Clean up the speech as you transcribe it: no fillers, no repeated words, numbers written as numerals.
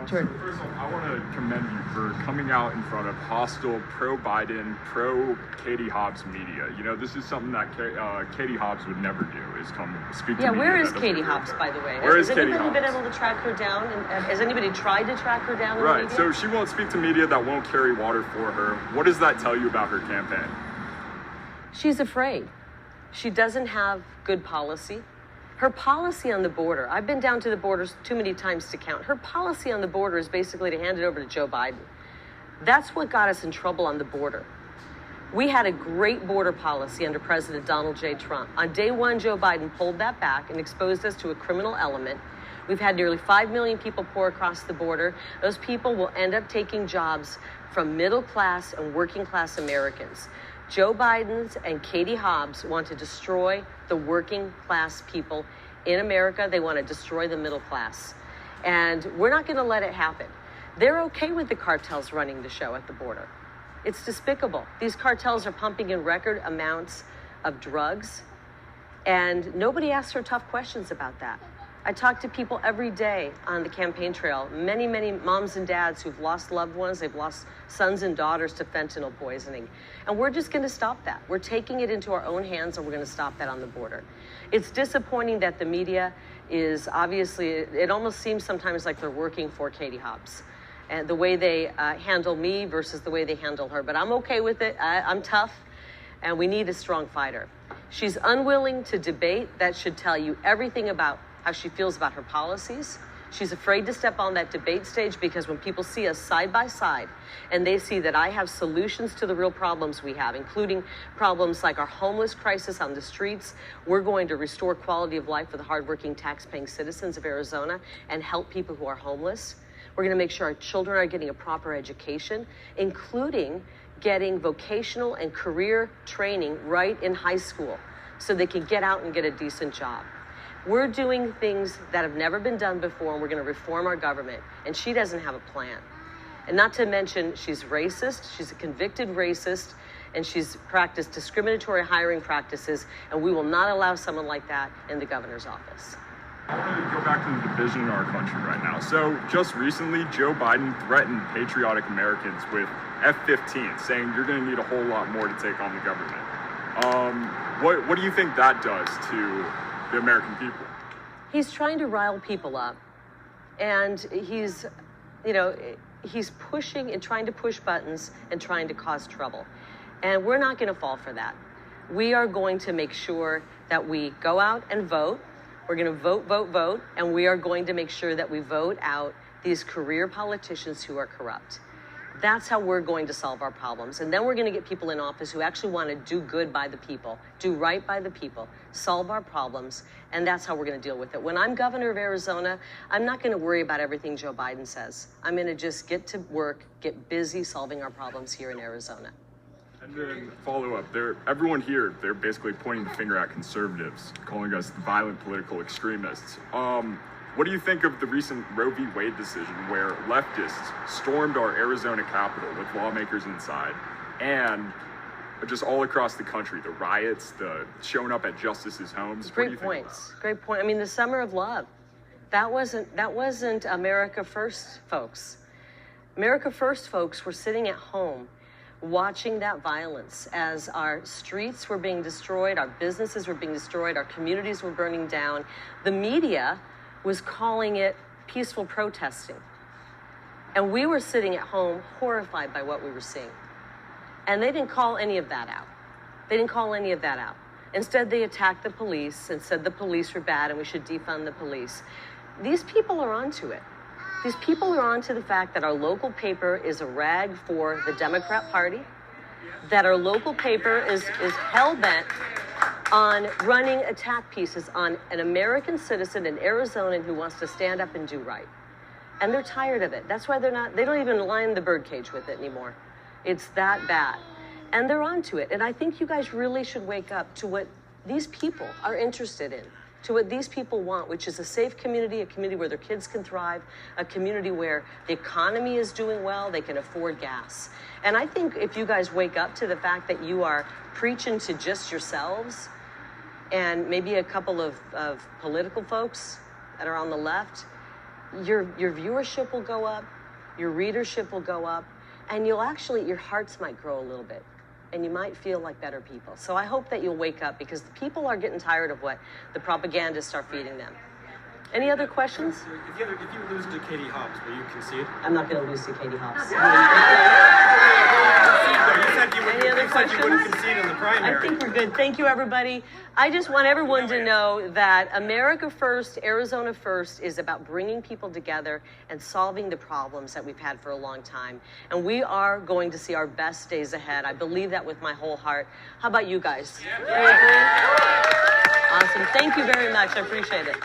Jordan. First off, I want to commend you for coming out in front of hostile, pro-Biden, pro-Katie Hobbs media. You know, this is something that Katie Hobbs would never do, is come speak to media. Yeah, where is Katie Hobbs, by the way? Where is Katie Hobbs? Has anybody been able to track her down? And has anybody tried to track her down in the media? So she won't speak to media that won't carry water for her. What does that tell you about her campaign? She's afraid. She doesn't have good policy. Her policy on the border, I've been down to the borders too many times to count. Her policy on the border is basically to hand it over to Joe Biden. That's what got us in trouble on the border. We had a great border policy under President Donald J. Trump. On day one, Joe Biden pulled that back and exposed us to a criminal element. We've had nearly 5 million people pour across the border. Those people will end up taking jobs from middle class and working class Americans. Joe Biden and Katie Hobbs want to destroy the working class people in America. They want to destroy the middle class. And we're not going to let it happen. They're okay with the cartels running the show at the border. It's despicable. These cartels are pumping in record amounts of drugs, and nobody asks her tough questions about that. I talk to people every day on the campaign trail, many, many moms and dads who've lost loved ones, they've lost sons and daughters to fentanyl poisoning. And we're just gonna stop that. We're taking it into our own hands, and we're gonna stop that on the border. It's disappointing that the media is obviously, it almost seems sometimes like they're working for Katie Hobbs. And the way they handle me versus the way they handle her. But I'm okay with it, I'm tough, and we need a strong fighter. She's unwilling to debate. That should tell you everything about how she feels about her policies. She's afraid to step on that debate stage because when people see us side by side and they see that I have solutions to the real problems we have, including problems like our homeless crisis on the streets, we're going to restore quality of life for the hardworking tax-paying citizens of Arizona and help people who are homeless. We're going to make sure our children are getting a proper education, including getting vocational and career training right in high school so they can get out and get a decent job. We're doing things that have never been done before, and we're going to reform our government. And she doesn't have a plan. And not to mention, she's racist. She's a convicted racist, and she's practiced discriminatory hiring practices, and we will not allow someone like that in the governor's office. I want to go back to the division in our country right now. So just recently, Joe Biden threatened patriotic Americans with F-15, saying you're going to need a whole lot more to take on the government. What do you think that does to the American people? He's trying to rile people up, and he's pushing and trying to push buttons and trying to cause trouble. And we're not going to fall for that. We are going to make sure that we go out and vote. We're going to vote, and we are going to make sure that we vote out these career politicians who are corrupt. That's how we're going to solve our problems. And then we're going to get people in office who actually want to do good by the people, do right by the people, solve our problems, and that's how we're going to deal with it. When I'm governor of Arizona, I'm not going to worry about everything Joe Biden says. I'm going to just get to work, get busy solving our problems here in Arizona. And then follow up, everyone here, they're basically pointing the finger at conservatives, calling us violent political extremists. What do you think of the recent Roe v. Wade decision where leftists stormed our Arizona Capitol with lawmakers inside, and just all across the country, the riots, the showing up at justices' homes? Great points. Great point. I mean, the summer of love, that wasn't America First folks. America First folks were sitting at home watching that violence as our streets were being destroyed, our businesses were being destroyed, our communities were burning down. The media was calling it peaceful protesting. And we were sitting at home horrified by what we were seeing. And they didn't call any of that out. Instead, they attacked the police and said the police were bad and we should defund the police. These people are onto it. These people are onto the fact that our local paper is a rag for the Democrat Party, that our local paper is hell-bent on running attack pieces on an American citizen, an Arizonan who wants to stand up and do right. And they're tired of it. That's why they don't even line the birdcage with it anymore. It's that bad. And they're onto it. And I think you guys really should wake up to what these people are interested in, to what these people want, which is a safe community, a community where their kids can thrive, a community where the economy is doing well, they can afford gas. And I think if you guys wake up to the fact that you are preaching to just yourselves and maybe a couple of political folks that are on the left, your viewership will go up, your readership will go up, and you'll actually, your hearts might grow a little bit, and you might feel like better people. So I hope that you'll wake up, because the people are getting tired of what the propagandists are feeding them. Any other questions? If you lose to Katie Hobbs, will you concede? I'm not going to lose to Katie Hobbs. You said you wouldn't concede in the primary. I think we're good. Thank you, everybody. I just want everyone to know that America First, Arizona First is about bringing people together and solving the problems that we've had for a long time. And we are going to see our best days ahead. I believe that with my whole heart. How about you guys? Yeah. Awesome. Thank you very much. I appreciate it.